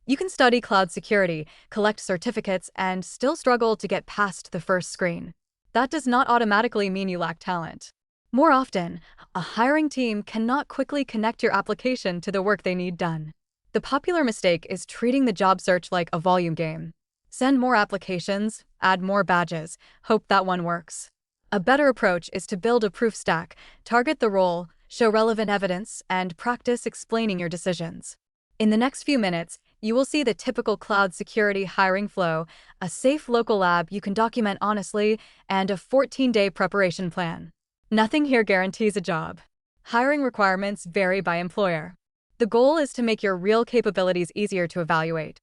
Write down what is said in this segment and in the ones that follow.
You can study cloud security, collect certificates, and still struggle to get past the first screen. That does not automatically mean you lack talent. More often, a hiring team cannot quickly connect your application to the work they need done. The popular mistake is treating the job search like a volume game. Send more applications, add more badges, hope that one works. A better approach is to build a proof stack, target the role, show relevant evidence, and practice explaining your decisions. In the next few minutes, you will see the typical cloud security hiring flow, a safe local lab you can document honestly, and a 14-day preparation plan. Nothing here guarantees a job. Hiring requirements vary by employer. The goal is to make your real capabilities easier to evaluate.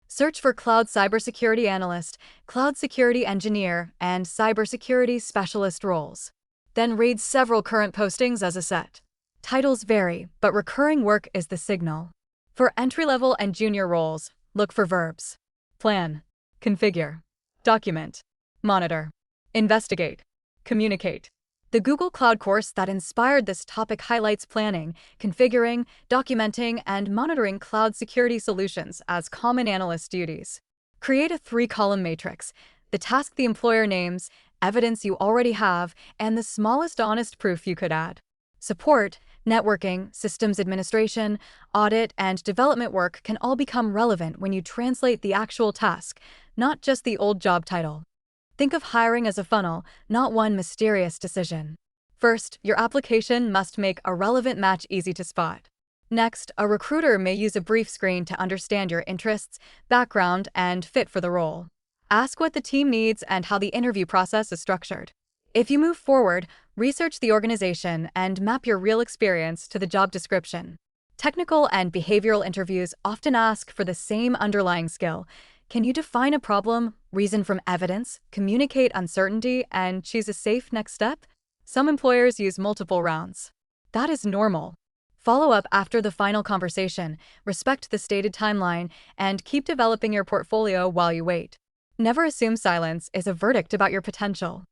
Search for Cloud Cybersecurity Analyst, Cloud Security Engineer, and Cybersecurity Specialist roles. Then read several current postings as a set. Titles vary, but recurring work is the signal. For entry-level and junior roles, look for verbs: plan, configure, document, monitor, investigate, communicate. The Google Cloud course that inspired this topic highlights planning, configuring, documenting, and monitoring cloud security solutions as common analyst duties. Create a 3-column matrix: the task the employer names, evidence you already have, and the smallest honest proof you could add. Support, networking, systems administration, audit, and development work can all become relevant when you translate the actual task, not just the old job title. Think of hiring as a funnel, not one mysterious decision. First, your application must make a relevant match easy to spot. Next, a recruiter may use a brief screen to understand your interests, background, and fit for the role. Ask what the team needs and how the interview process is structured. If you move forward, research the organization and map your real experience to the job description. Technical and behavioral interviews often ask for the same underlying skill. Can you define a problem, reason from evidence, communicate uncertainty, and choose a safe next step? Some employers use multiple rounds. That is normal. Follow up after the final conversation, respect the stated timeline, and keep developing your portfolio while you wait. Never assume silence is a verdict about your potential.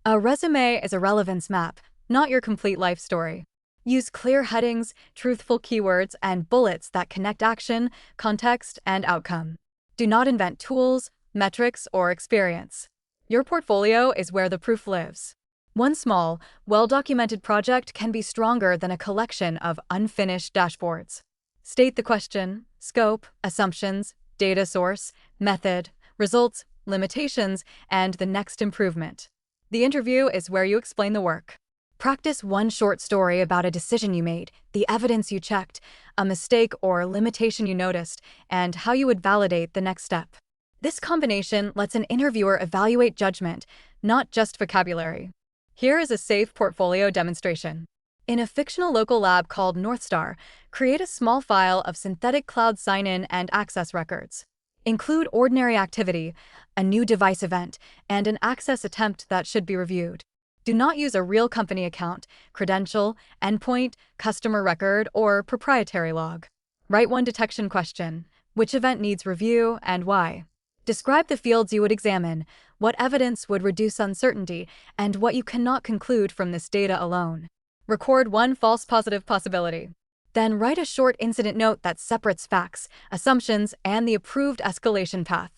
A resume is a relevance map, not your complete life story. Use clear headings, truthful keywords, and bullets that connect action, context, and outcome. Do not invent tools, metrics, or experience. Your portfolio is where the proof lives. One small, well-documented project can be stronger than a collection of unfinished dashboards. State the question, scope, assumptions, data source, method, results, limitations, and the next improvement. The interview is where you explain the work. Practice one short story about a decision you made, the evidence you checked, a mistake or limitation you noticed, and how you would validate the next step. This combination lets an interviewer evaluate judgment, not just vocabulary. Here is a safe portfolio demonstration. In a fictional local lab called Northstar, create a small file of synthetic cloud sign-in and access records. Include ordinary activity, a new device event, and an access attempt that should be reviewed. Do not use a real company account, credential, endpoint, customer record, or proprietary log. Write one detection question: which event needs review and why? Describe the fields you would examine, what evidence would reduce uncertainty, and what you cannot conclude from this data alone. Record one false positive possibility. Then write a short incident note that separates facts, assumptions, and the approved escalation path.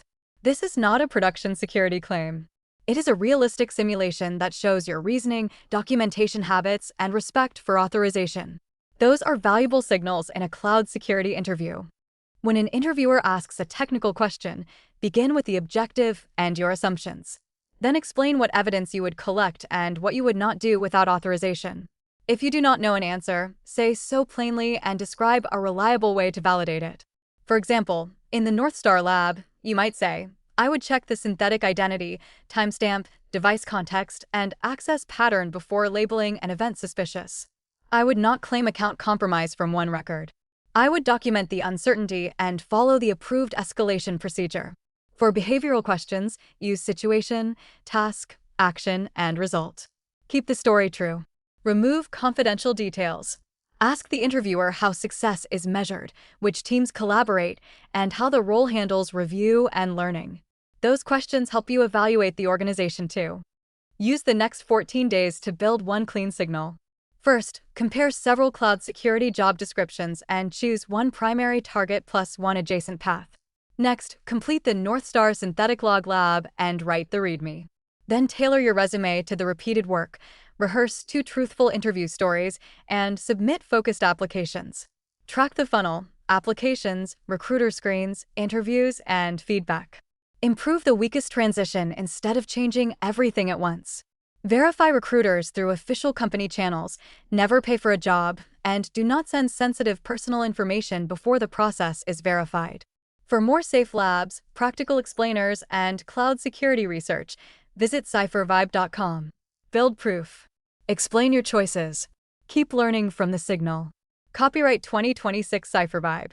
This is not a production security claim. It is a realistic simulation that shows your reasoning, documentation habits, and respect for authorization. Those are valuable signals in a cloud security interview. When an interviewer asks a technical question, begin with the objective and your assumptions. Then explain what evidence you would collect and what you would not do without authorization. If you do not know an answer, say so plainly and describe a reliable way to validate it. For example, in the Northstar lab, you might say, I would check the synthetic identity, timestamp, device context, and access pattern before labeling an event suspicious. I would not claim account compromise from one record. I would document the uncertainty and follow the approved escalation procedure. For behavioral questions, use situation, task, action, and result. Keep the story true. Remove confidential details. Ask the interviewer how success is measured, which teams collaborate, and how the role handles review and learning. Those questions help you evaluate the organization too. Use the next 14 days to build one clean signal. First, compare several cloud security job descriptions and choose one primary target plus one adjacent path. Next, complete the North Star Synthetic Log Lab and write the README. Then tailor your resume to the repeated work, rehearse 2 truthful interview stories, and submit focused applications. Track the funnel: applications, recruiter screens, interviews, and feedback. Improve the weakest transition instead of changing everything at once. Verify recruiters through official company channels, never pay for a job, and do not send sensitive personal information before the process is verified. For more safe labs, practical explainers, and cloud security research, visit CipherVibe.com. Build proof. Explain your choices. Keep learning from the signal. Copyright 2026 CipherVibe.